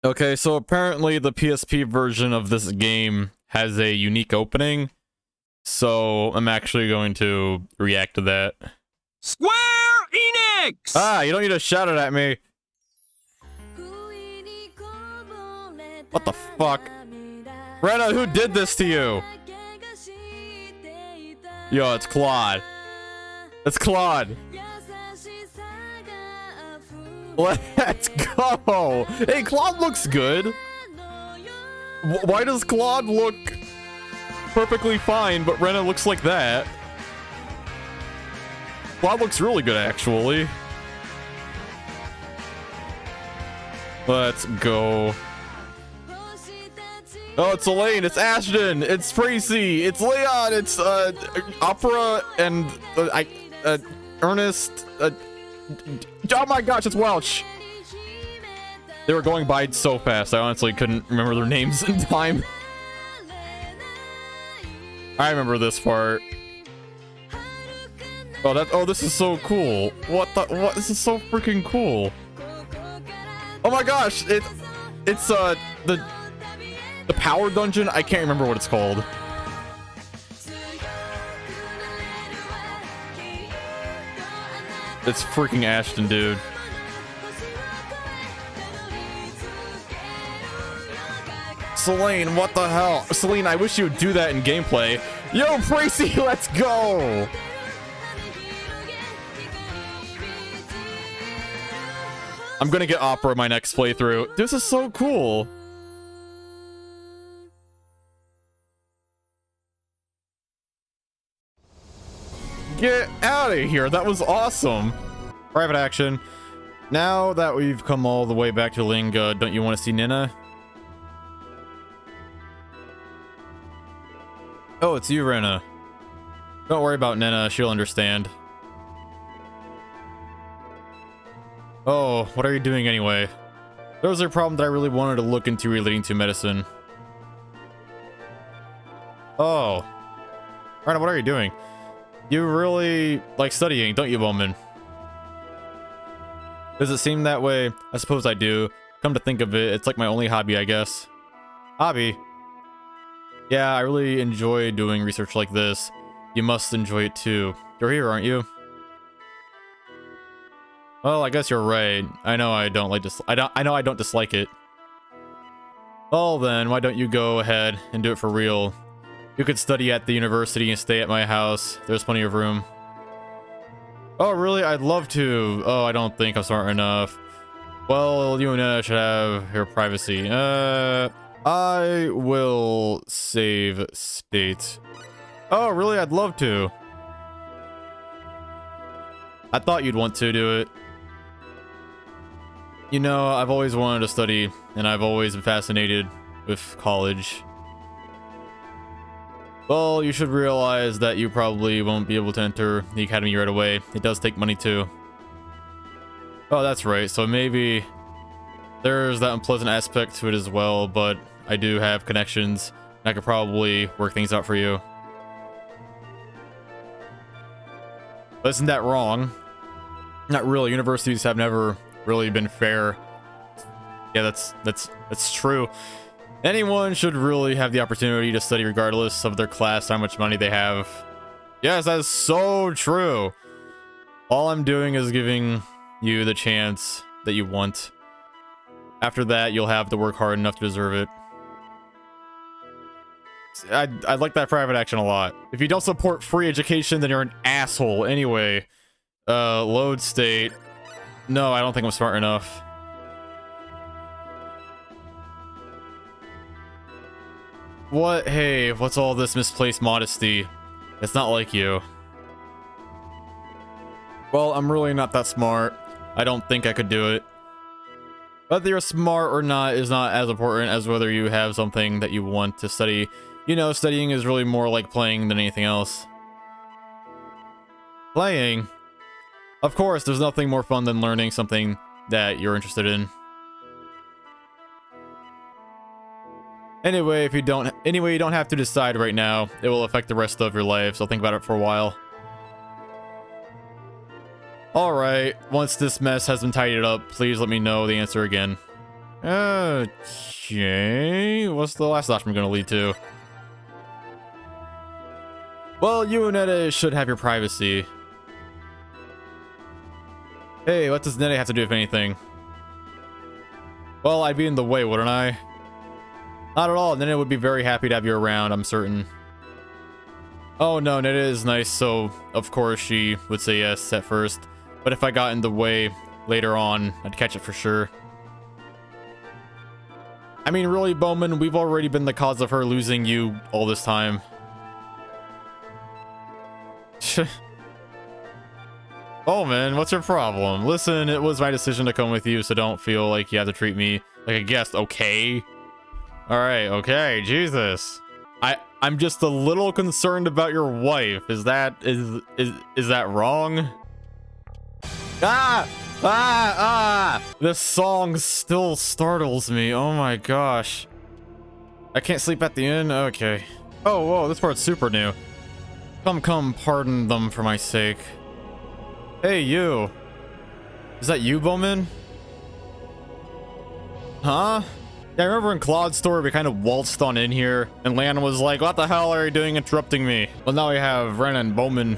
Okay, so apparently the PSP version of this game has a unique opening, so I'm actually going to react to that. Square Enix! Ah, you don't need to shout it at me. What the fuck? Rena, who did this to you? Yo, it's Claude. It's Claude. Let's go. Hey, Claude looks good. Why does Claude look perfectly fine, but Rena looks like that? Claude looks really good, actually. Let's go. Oh, it's Elaine, it's Ashton, it's Tracy, it's Leon, it's Opera, and Ernest. Oh my gosh, it's Welch. They were going by so fast, I honestly couldn't remember their names in time. I remember this part. Oh, this is so cool. What? This is so freaking cool. Oh my gosh, it's the power dungeon. I can't remember what it's called. It's freaking Ashton, dude. Selene, what the hell? Selene, I wish you would do that in gameplay. Yo, Tracy, let's go! I'm gonna get Opera my next playthrough. This is so cool. Get out of here. That was awesome. Private action. Now that we've come all the way back to Linga, don't you want to see Nina? Oh, it's you, Rena. Don't worry about Nina. She'll understand. Oh, what are you doing anyway? There was a problem that I really wanted to look into relating to medicine. Oh. Rena, what are you doing? You really like studying, don't you, Bowman? Does it seem that way? I suppose I do. Come to think of it, it's like my only hobby, I guess. Hobby? Yeah, I really enjoy doing research like this. You must enjoy it too. You're here, aren't you? Well, I guess you're right. I know I don't dislike it. Well then, why don't you go ahead and do it for real? You could study at the university and stay at my house. There's plenty of room. Oh, really? I'd love to. Oh, I don't think I'm smart enough. Well, you and I should have your privacy. I will save state. Oh, really? I'd love to. I thought you'd want to do it. You know, I've always wanted to study, and I've always been fascinated with college. Well, you should realize that you probably won't be able to enter the academy right away. It does take money too. Oh, that's right. So maybe there's that unpleasant aspect to it as well, but I do have connections. I could probably work things out for you. But isn't that wrong? Not really. Universities have never really been fair. Yeah, that's true. Anyone should really have the opportunity to study regardless of their class, how much money they have. Yes, that is so true. All I'm doing is giving you the chance that you want. After that, you'll have to work hard enough to deserve it. I like that private action a lot. If you don't support free education, then you're an asshole. Anyway, load state. No, I don't think I'm smart enough. What? Hey, what's all this misplaced modesty? It's not like you. Well, I'm really not that smart. I don't think I could do it. Whether you're smart or not is not as important as whether you have something that you want to study. You know, studying is really more like playing than anything else. Playing? Of course, there's nothing more fun than learning something that you're interested in. Anyway, you don't have to decide right now. It will affect the rest of your life, so think about it for a while. Alright, once this mess has been tidied up, please let me know the answer again. Okay, what's the last option gonna lead to? Well, you and Nede should have your privacy. Hey, what does Nede have to do, if anything? Well, I'd be in the way, wouldn't I? Not at all. Nede would be very happy to have you around, I'm certain. Oh no, Nede is nice, so of course she would say yes at first. But if I got in the way later on, I'd catch it for sure. I mean, really, Bowman, we've already been the cause of her losing you all this time. Oh man, what's your problem? Listen, it was my decision to come with you, so don't feel like you have to treat me like a guest, okay? Alright, okay, Jesus. I'm just a little concerned about your wife. Is that wrong? This song still startles me. Oh my gosh. I can't sleep at the inn? Okay. Oh, whoa, this part's super new. Come, pardon them for my sake. Hey, you. Is that you, Bowman? Huh? Yeah, I remember in Claude's story, we kind of waltzed on in here, and Lana was like, what the hell are you doing interrupting me? Well, now we have Rena and Bowman.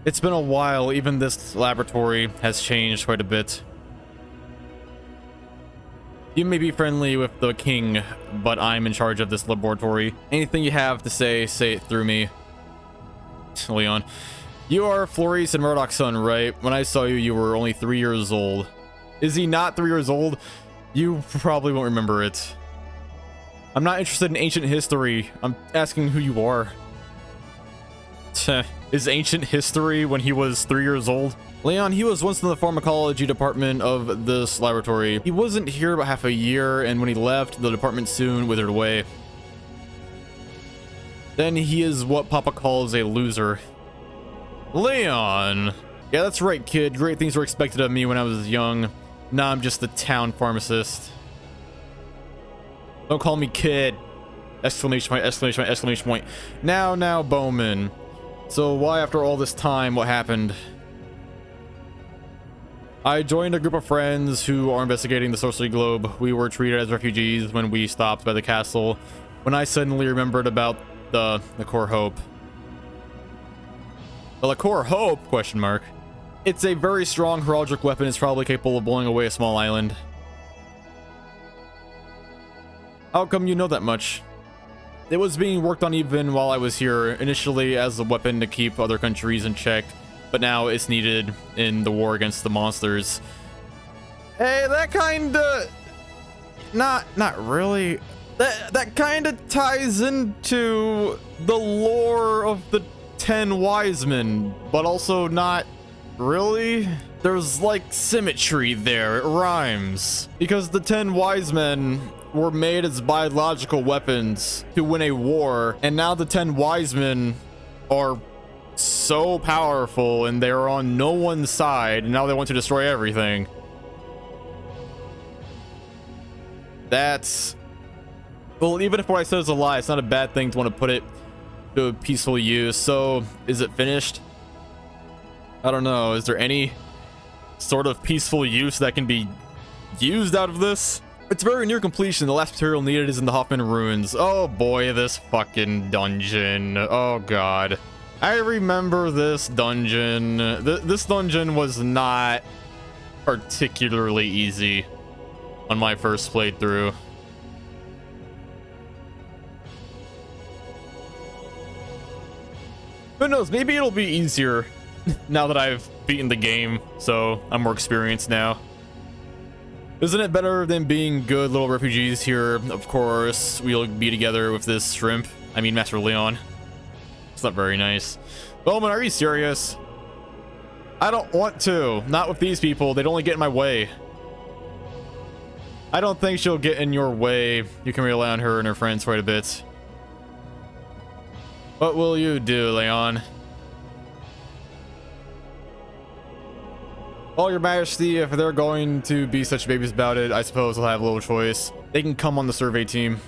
It's been a while. Even this laboratory has changed quite a bit. You may be friendly with the king, but I'm in charge of this laboratory. Anything you have to say it through me. Leon. You are Flores and Murdoch's son, right? When I saw you, you were only 3 years old. Is he not 3 years old? You probably won't remember it. I'm not interested in ancient history. I'm asking who you are. Is ancient history when he was 3 years old? Leon, he was once in the pharmacology department of this laboratory. He wasn't here about half a year, and when he left, the department soon withered away. Then he is what Papa calls a loser. Leon! Yeah, that's right, kid. Great things were expected of me when I was young. Now I'm just the town pharmacist. Don't call me kid! Exclamation point, exclamation point, exclamation point. Now, Bowman. So why, after all this time, what happened? I joined a group of friends who are investigating the Sorcery Globe. We were treated as refugees when we stopped by the castle, when I suddenly remembered about the Core Hope. The Core Hope? Question mark. It's a very strong heraldic weapon. It's probably capable of blowing away a small island. How come you know that much? It was being worked on even while I was here, initially as a weapon to keep other countries in check, but now it's needed in the war against the monsters. Hey, that kinda... Not really. That kinda ties into the lore of the 10 wise men, but also not really. There's like symmetry there, it rhymes. Because the 10 wise men were made as biological weapons to win a war, and now the 10 wise men are so powerful and they're on no one's side, and now they want to destroy everything. That's... Well, even if what I said is a lie, it's not a bad thing to want to put it to a peaceful use. So, is it finished? I don't know. Is there any sort of peaceful use that can be used out of this? It's very near completion. The last material needed is in the Hoffman ruins. Oh boy, this fucking dungeon. Oh god. I remember this dungeon. This dungeon was not particularly easy on my first playthrough. Who knows? Maybe it'll be easier now that I've beaten the game, so I'm more experienced now. Isn't it better than being good little refugees here? Of course, we'll be together with this shrimp. I mean, Master Leon. It's not very nice. Bowman, are you serious? I don't want to. Not with these people. They'd only get in my way. I don't think she'll get in your way. You can rely on her and her friends quite a bit. What will you do, Leon? Well, Your Majesty, if they're going to be such babies about it, I suppose they'll have little choice. They can come on the survey team.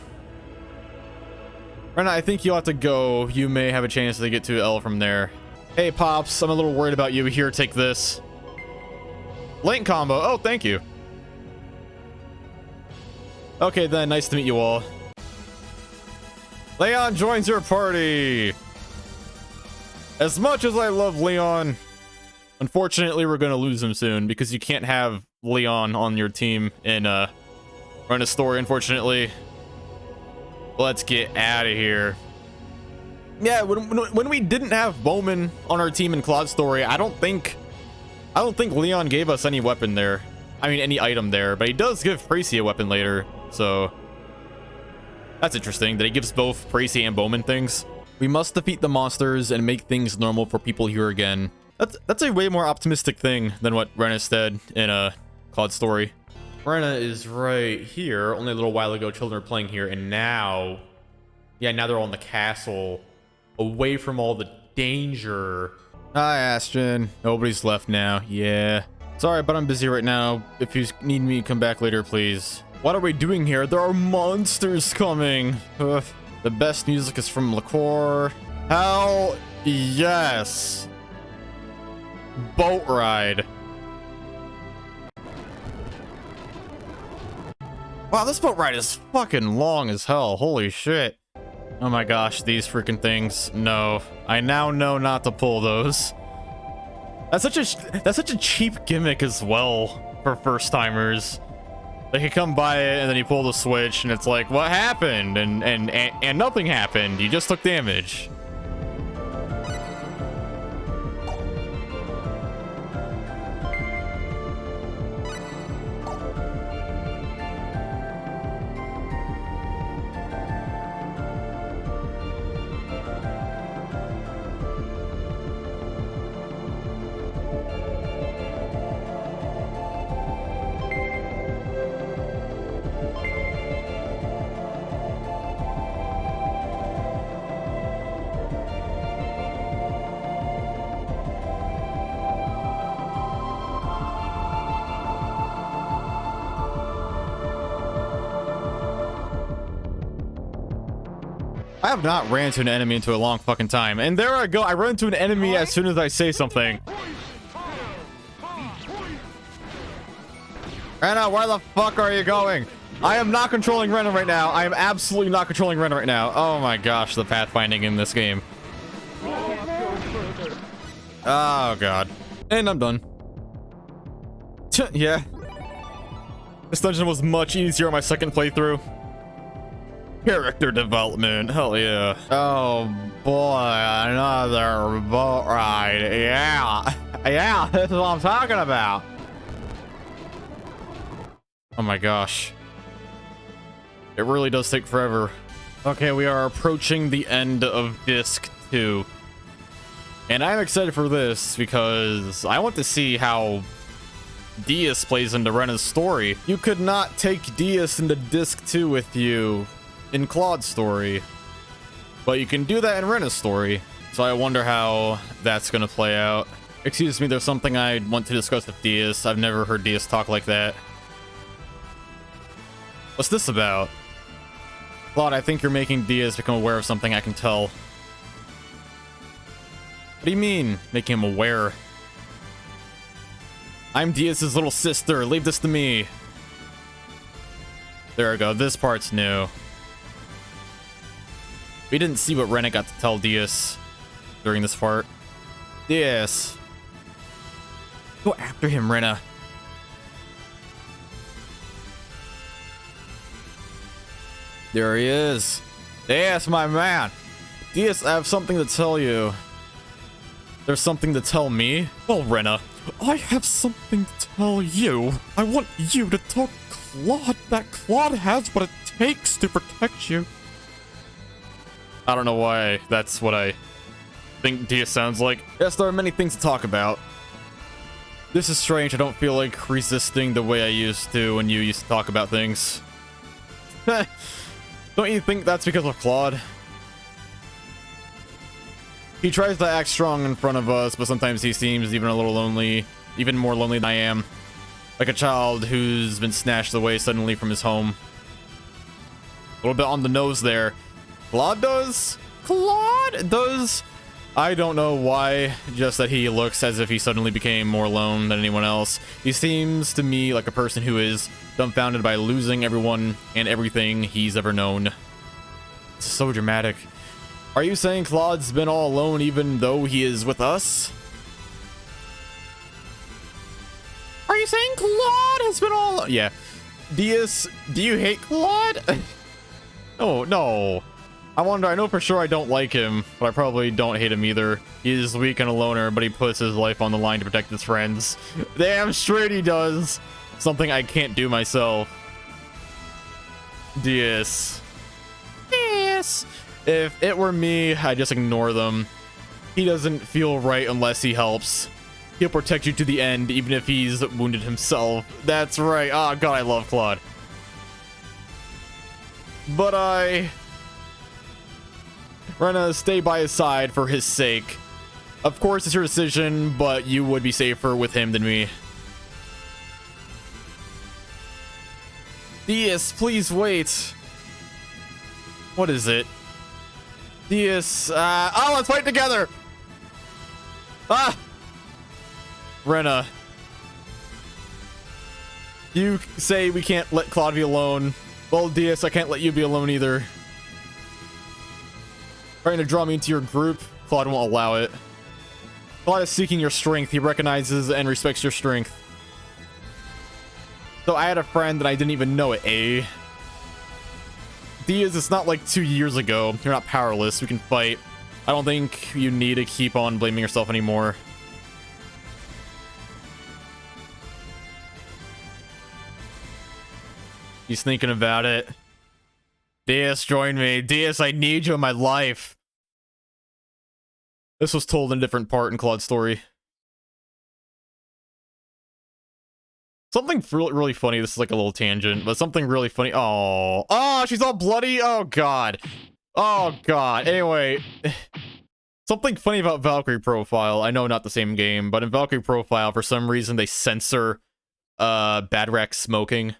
Rena, I think you'll have to go. You may have a chance to get to L from there. Hey, Pops, I'm a little worried about you. Here, take this. Link combo. Oh, thank you. Okay, then. Nice to meet you all. Leon joins your party. As much as I love Leon, unfortunately, we're going to lose him soon because you can't have Leon on your team in Run a Story, unfortunately. Let's get out of here. Yeah, when we didn't have Bowman on our team in Claude's story, I don't think Leon gave us any weapon there. I mean, any item there, but he does give Precy a weapon later, so that's interesting that he gives both Precy and Bowman things. We must defeat the monsters and make things normal for people here again. That's a way more optimistic thing than what Rena said in Claude's story. Rena is right here. Only a little while ago, children were playing here, and now, yeah, now they're all in the castle, away from all the danger. Hi, Ashton. Nobody's left now. Yeah. Sorry, but I'm busy right now. If you need me, come back later, please. What are we doing here? There are monsters coming. Ugh. The best music is from Liqueur. Hell yes. Boat ride. Wow, this boat ride is fucking long as hell. Holy shit. Oh my gosh, these freaking things. No, I now know not to pull those. That's such a cheap gimmick as well for first timers. Like you come by it and then you pull the switch and it's like, what happened? And nothing happened. You just took damage. I have not ran into an enemy into a long fucking time. And there I go. I run into an enemy as soon as I say something. Rena, where the fuck are you going? I am not controlling Rena right now. I am absolutely not controlling Rena right now. Oh my gosh, the pathfinding in this game. Oh god. And I'm done. Yeah. This dungeon was much easier on my second playthrough. Character development, hell yeah. Oh boy, another boat ride. Yeah, yeah, this is what I'm talking about. Oh my gosh. It really does take forever. Okay, we are approaching the end of disc 2. And I'm excited for this because I want to see how Diaz plays into Rena's story. You could not take Diaz into disc 2 with you in Claude's story, but you can do that in Rena's story. So I wonder how that's gonna play out. Excuse me, there's something I want to discuss with Diaz. I've never heard Diaz talk like that. What's this about? Claude, I think you're making Diaz become aware of something, I can tell. What do you mean, making him aware? I'm Diaz's little sister, leave this to me. There we go, this part's new. We didn't see what Rena got to tell Diaz during this part. Diaz. Go after him, Rena. There he is. Diaz, my man. Diaz, I have something to tell you. There's something to tell me? Well, Rena, I have something to tell you. I want you to tell Claude that Claude has what it takes to protect you. I don't know why that's what I think Diaz sounds like. Yes, there are many things to talk about. This is strange. I don't feel like resisting the way I used to when you used to talk about things. Don't you think that's because of Claude? He tries to act strong in front of us, but sometimes he seems even a little lonely, even more lonely than I am. Like a child who's been snatched away suddenly from his home. A little bit on the nose there. Claude does? Claude does I don't know why, just that he looks as if he suddenly became more alone than anyone else. He seems to me like a person who is dumbfounded by losing everyone and everything he's ever known. It's so dramatic. Are you saying Claude's been all alone even though he is with us? Are you saying Claude has been all alone? Yeah. Dias, do you hate Claude? Oh, no. I know for sure I don't like him, but I probably don't hate him either. He is weak and a loner, but he puts his life on the line to protect his friends. Damn straight he does. Something I can't do myself. Dias. Dias. If it were me, I'd just ignore them. He doesn't feel right unless he helps. He'll protect you to the end, even if he's wounded himself. That's right. Oh, God, I love Claude. But Rena, stay by his side for his sake. Of course, it's your decision, but you would be safer with him than me. Dias, please wait. What is it? Dias, oh, let's fight together! Ah! Rena. You say we can't let Claude be alone. Well, Dias, I can't let you be alone either. Trying to draw me into your group, Claude won't allow it. Claude is seeking your strength. He recognizes and respects your strength. So I had a friend and I didn't even know it, eh? Dias, it's not like 2 years ago. You're not powerless. We can fight. I don't think you need to keep on blaming yourself anymore. He's thinking about it. Dias, join me. Dias, I need you in my life. This was told in a different part in Claude's story. Something really funny. This is like a little tangent, but something really funny. Oh, oh, she's all bloody. Oh, God. Oh, God. Anyway, something funny about Valkyrie Profile. I know not the same game, but in Valkyrie Profile, for some reason, they censor Bad Rack smoking,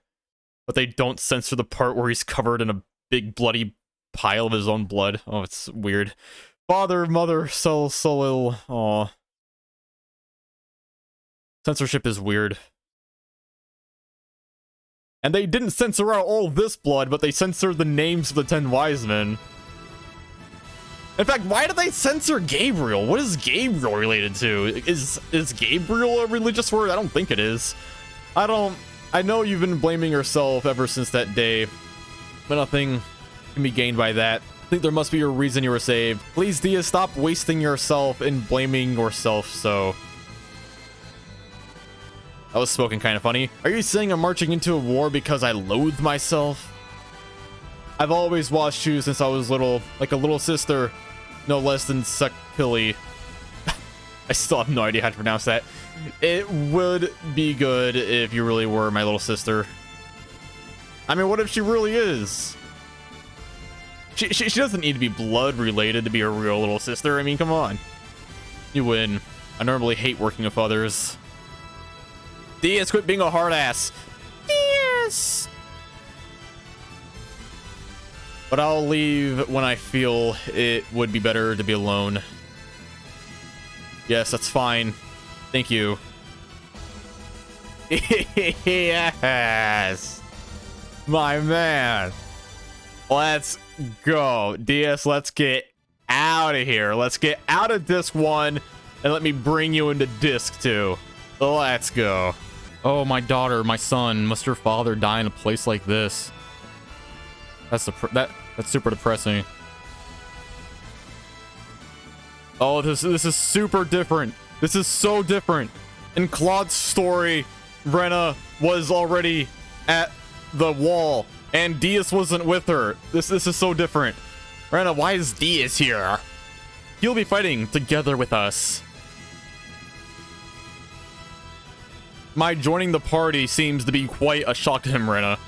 but they don't censor the part where he's covered in a big bloody pile of his own blood. Oh, it's weird. Father, mother, so ill. Aw. Censorship is weird. And they didn't censor out all this blood, but they censored the names of the 10 wise men. In fact, why did they censor Gabriel? What is Gabriel related to? Is Gabriel a religious word? I don't think it is. I know you've been blaming yourself ever since that day, but nothing can be gained by that. I think there must be a reason you were saved. Please, Dias, stop wasting yourself and blaming yourself so. That was spoken kind of funny. Are you saying I'm marching into a war because I loathe myself? I've always watched you since I was little, like a little sister, no less than Filia. I still have no idea how to pronounce that. It would be good if you really were my little sister. I mean, what if she really is? She doesn't need to be blood related to be a real little sister. I mean, come on. You win. I normally hate working with others. Dias, quit being a hard ass. Dias! But I'll leave when I feel it would be better to be alone. Yes, that's fine. Thank you. Yes! My man. Let's go. Dias, let's get out of here. Let's get out of disc 1 and let me bring you into disc 2. Let's go. Oh, my daughter, my son. Must her father die in a place like this? That's super depressing. Oh, this is super different. This is so different. In Claude's story, Rena was already at the wall, and Dias wasn't with her. This is so different. Rena, why is Dias here? He'll be fighting together with us. My joining the party seems to be quite a shock to him, Rena.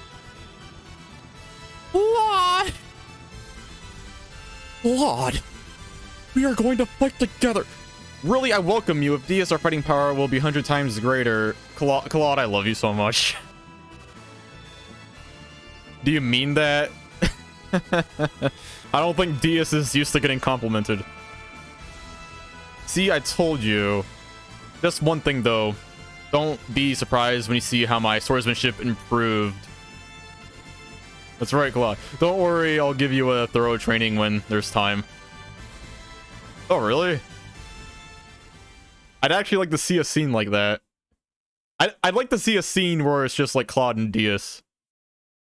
Claude! Claude! We are going to fight together! Really, I welcome you. If Dias, our fighting power will be 100 times greater. Claude, I love you so much. Do you mean that? I don't think Dias is used to getting complimented. See, I told you. Just one thing, though. Don't be surprised when you see how my swordsmanship improved. That's right, Claude. Don't worry, I'll give you a thorough training when there's time. Oh, really? I'd actually like to see a scene like that. I'd like to see a scene where it's just like Claude and Diaz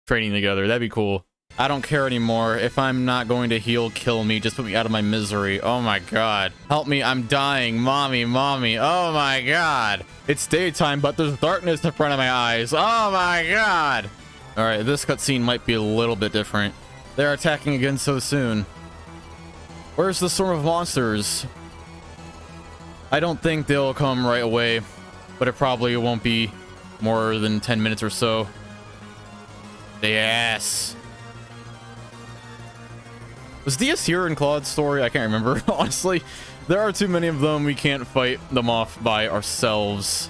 training together. That'd be cool. I don't care anymore. If I'm not going to heal, kill me. Just put me out of my misery. Oh my god. Help me, I'm dying. Mommy, mommy. Oh my god. It's daytime, but there's darkness in front of my eyes. Oh my god. Alright, this cutscene might be a little bit different. They're attacking again so soon. Where's the swarm of monsters? I don't think they'll come right away, but it probably won't be more than 10 minutes or so. Yes. Was Diaz here in Claude's story? I can't remember. Honestly, there are too many of them. We can't fight them off by ourselves.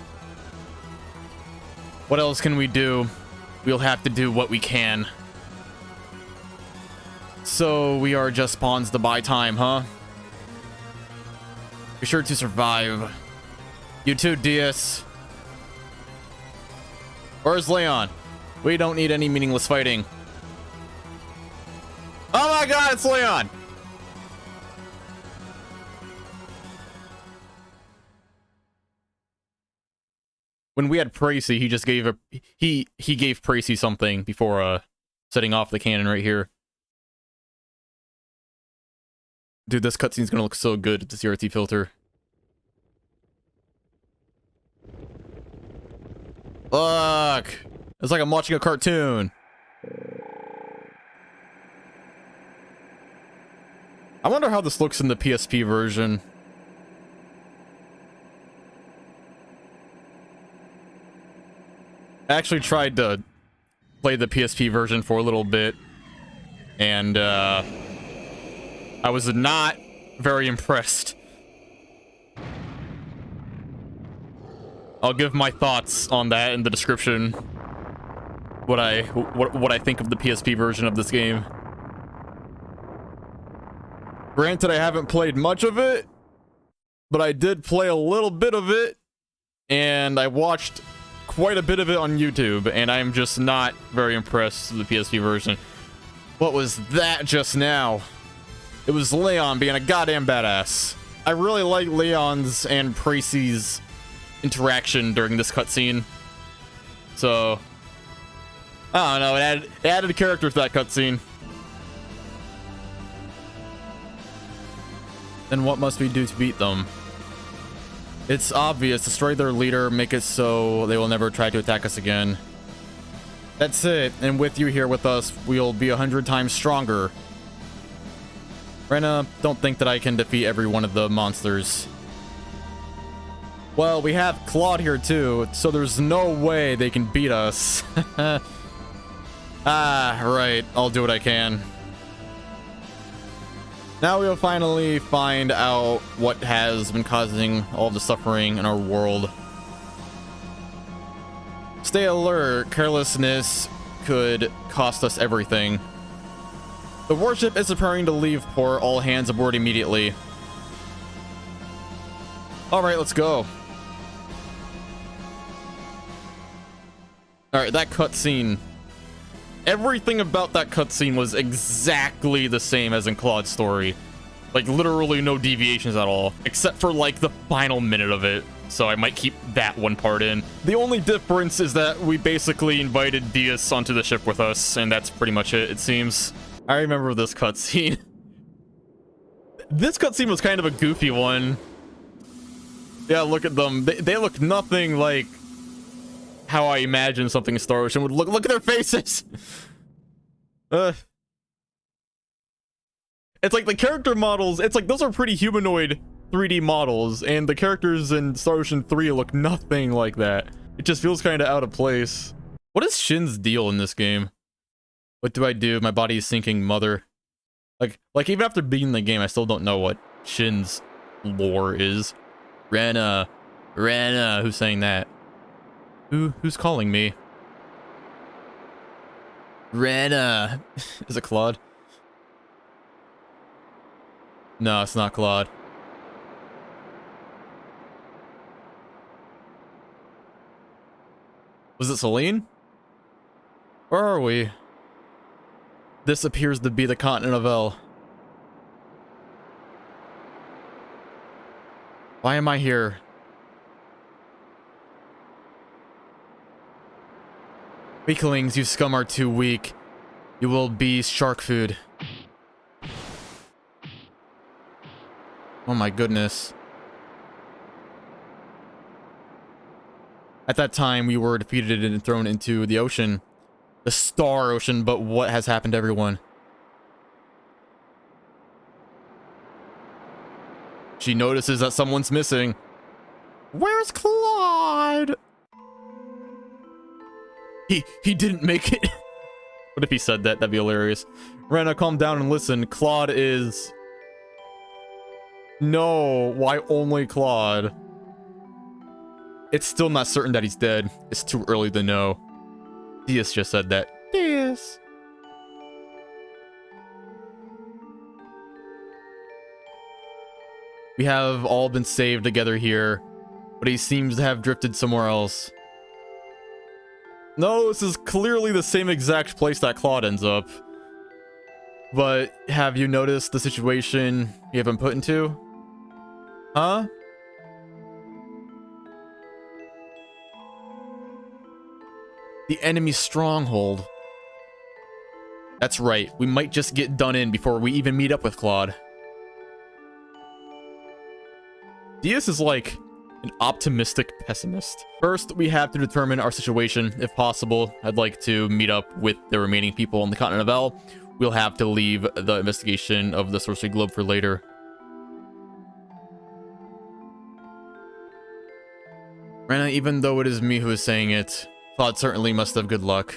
What else can we do? We'll have to do what we can. So we are just pawns to buy time, huh? Be sure to survive. You too, Diaz. Where's Leon? We don't need any meaningless fighting. Oh my god, it's Leon! When we had Pracy, he just gave a he gave Pracy something before setting off the cannon right here. Dude, this cutscene's gonna look so good with the CRT filter. Look! It's like I'm watching a cartoon. I wonder how this looks in the PSP version. I actually tried to play the PSP version for a little bit, and I was not very impressed. I'll give my thoughts on that in the description. What I think of the PSP version of this game. Granted, I haven't played much of it, but I did play a little bit of it, and I watched quite a bit of it on YouTube, and I'm just not very impressed with the PSP version. What was that just now? It was Leon being a goddamn badass. I really like Leon's and Pracy's interaction during this cutscene. So, I don't know, it added a character to that cutscene. Then what must we do to beat them? It's obvious. Destroy their leader, make it so they will never try to attack us again. That's it. And with you here with us, we'll be 100 times stronger. Rena, don't think that I can defeat every one of the monsters. Well, we have Claude here too, so there's no way they can beat us. Ah, right. I'll do what I can. Now we'll finally find out what has been causing all the suffering in our world. Stay alert. Carelessness could cost us everything. The warship is preparing to leave port. All hands aboard immediately. Alright, let's go. Alright, that cutscene. Everything about that cutscene was exactly the same as in Claude's story. Like, literally no deviations at all. Except for, like, the final minute of it. So I might keep that one part in. The only difference is that we basically invited Diaz onto the ship with us, and that's pretty much it seems. I remember this cutscene. This cutscene was kind of a goofy one. Yeah, look at them. They look nothing like how I imagine something in Star Ocean would look. Look at their faces. It's like the character models. It's like those are pretty humanoid 3D models, and the characters in Star Ocean 3 look nothing like that. It just feels kind of out of place. What is Shin's deal in this game? What do I do? My body is sinking, mother. Like even after beating the game, I still don't know what Shin's lore is. Rena, who's saying that? Who's calling me? Rena. Is it Claude? No, it's not Claude. Was it Celine? Where are we? This appears to be the continent of L. Why am I here? Weaklings, you scum are too weak. You will be shark food. Oh my goodness. At that time, we were defeated and thrown into the ocean. The Star Ocean, but what has happened to everyone? She notices that someone's missing. Where's Claude? He didn't make it. What if he said that? That'd be hilarious. Rena, calm down and listen. Claude is... No, why only Claude? It's still not certain that he's dead. It's too early to know. Diaz just said that. Diaz. We have all been saved together here, but he seems to have drifted somewhere else. No, this is clearly the same exact place that Claude ends up. But have you noticed the situation you have been put into? Huh? The enemy stronghold. That's right, we might just get done in before we even meet up with Claude. Diaz is like an optimistic pessimist. First, we have to determine our situation. If possible, I'd like to meet up with the remaining people on the continent of L. We'll have to leave the investigation of the sorcery globe for later. Rena, even though it is me who is saying it, Claude certainly must have good luck.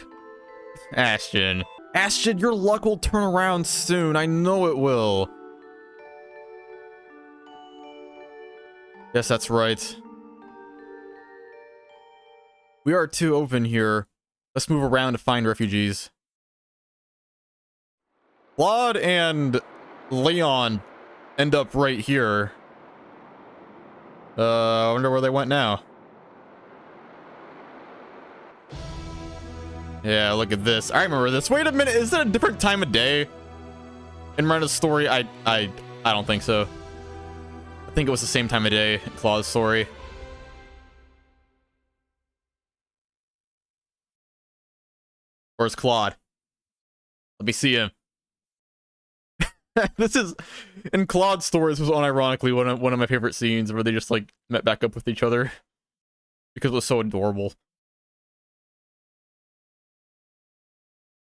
Ashton. Ashton, your luck will turn around soon. I know it will. Yes, that's right. We are too open here. Let's move around to find refugees. Claude and Leon end up right here. I wonder where they went now. Yeah, look at this. I remember this. Wait a minute, is it a different time of day? In Rena's story, I don't think so. I think it was the same time of day in Claude's story. Where's Claude? Let me see him. This is... In Claude's story, this was unironically one of my favorite scenes where they just, like, met back up with each other. Because it was so adorable.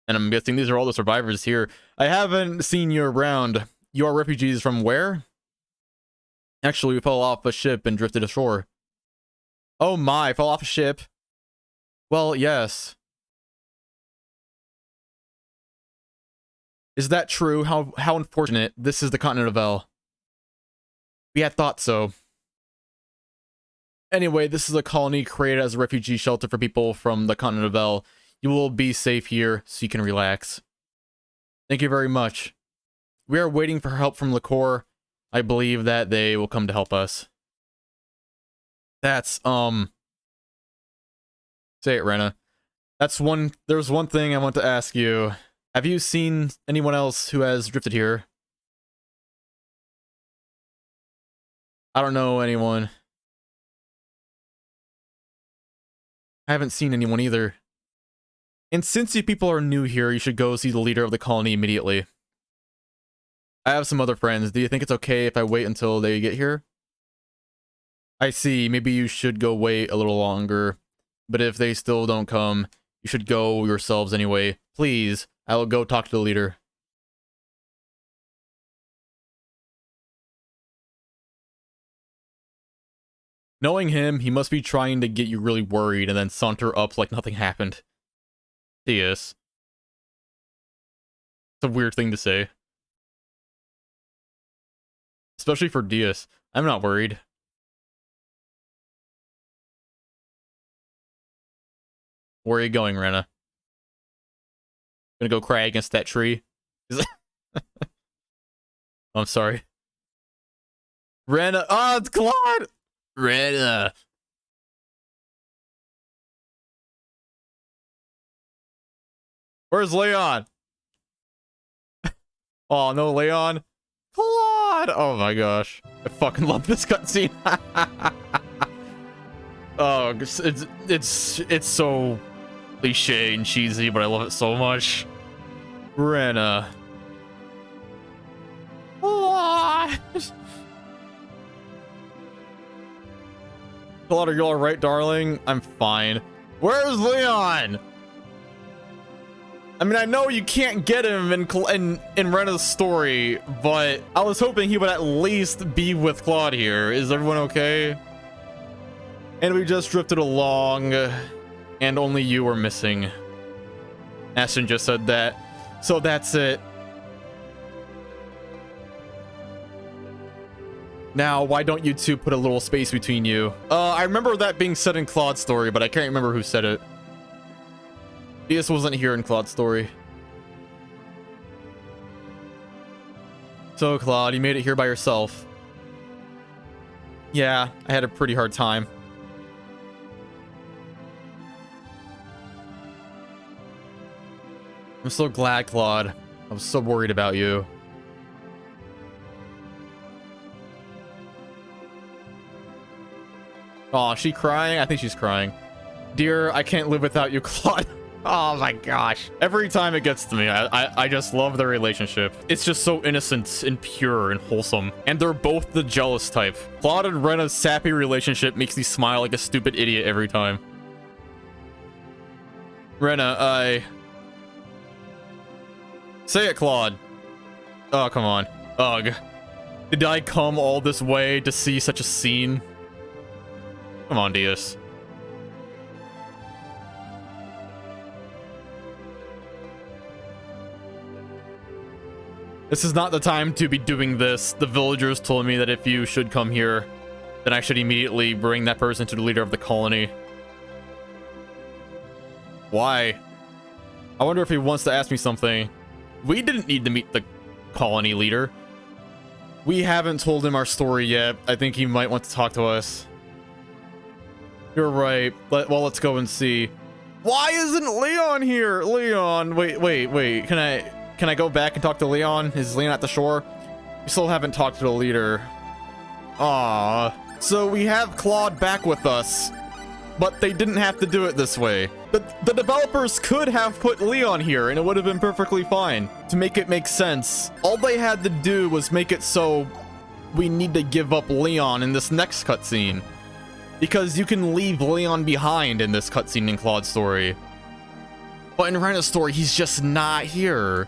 And I'm guessing these are all the survivors here. I haven't seen you around. You are refugees from where? Actually, we fell off a ship and drifted ashore. Oh my, fell off a ship? Well, yes. Is that true? How unfortunate. This is the continent of L. We had thought so. Anyway, this is a colony created as a refugee shelter for people from the continent of L. You will be safe here, so you can relax. Thank you very much. We are waiting for help from Liqueur. I believe that they will come to help us. That's, say it, Rena. There's one thing I want to ask you. Have you seen anyone else who has drifted here? I don't know anyone. I haven't seen anyone either. And since you people are new here, you should go see the leader of the colony immediately. I have some other friends. Do you think it's okay if I wait until they get here? I see. Maybe you should go wait a little longer. But if they still don't come, you should go yourselves anyway. Please, I will go talk to the leader. Knowing him, he must be trying to get you really worried and then saunter up like nothing happened. Yes. It's a weird thing to say. Especially for Diaz. I'm not worried. Where are you going, Rena? Gonna go cry against that tree? I'm sorry. Rena! Oh, it's Claude! Rena! Where's Leon? Oh, no Leon. Claude! Oh my gosh. I fucking love this cutscene. Oh, it's so cliche and cheesy, but I love it so much. Rena. Claude! Claude, are you alright, darling? I'm fine. Where's Leon? I mean, I know you can't get him in Rena's story, but I was hoping he would at least be with Claude here. Is everyone okay? And we just drifted along, and only you were missing. Ashton just said that, so that's it. Now, why don't you two put a little space between you? I remember that being said in Claude's story, but I can't remember who said it. This wasn't here in Claude's story. So, Claude, you made it here by yourself. Yeah, I had a pretty hard time. I'm so glad, Claude. I was so worried about you. Aw, is she crying? I think she's crying. Dear, I can't live without you, Claude. Oh my gosh. Every time it gets to me, I just love their relationship. It's just so innocent and pure and wholesome. And they're both the jealous type. Claude and Rena's sappy relationship makes me smile like a stupid idiot every time. Rena, say it, Claude. Oh, come on. Ugh. Did I come all this way to see such a scene? Come on, Diaz. This is not the time to be doing this. The villagers told me that if you should come here, then I should immediately bring that person to the leader of the colony. Why? I wonder if he wants to ask me something. We didn't need to meet the colony leader. We haven't told him our story yet. I think he might want to talk to us. You're right. Well, let's go and see. Why isn't Leon here? Leon, wait. Can I go back and talk to Leon? Is Leon at the shore? We still haven't talked to the leader. Aww. So we have Claude back with us, but they didn't have to do it this way. The developers could have put Leon here and it would have been perfectly fine. To make it make sense, all they had to do was make it so we need to give up Leon in this next cutscene. Because you can leave Leon behind in this cutscene in Claude's story. But in Rena's story, he's just not here.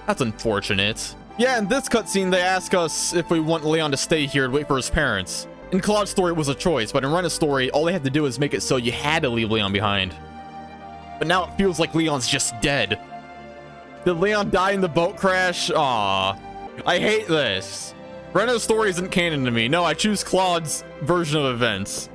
That's unfortunate. Yeah, in this cutscene, they ask us if we want Leon to stay here and wait for his parents. In Claude's story, it was a choice, but in Rena's story, all they had to do is make it so you had to leave Leon behind. But now it feels like Leon's just dead. Did Leon die in the boat crash? Aww. I hate this. Rena's story isn't canon to me. No, I choose Claude's version of events.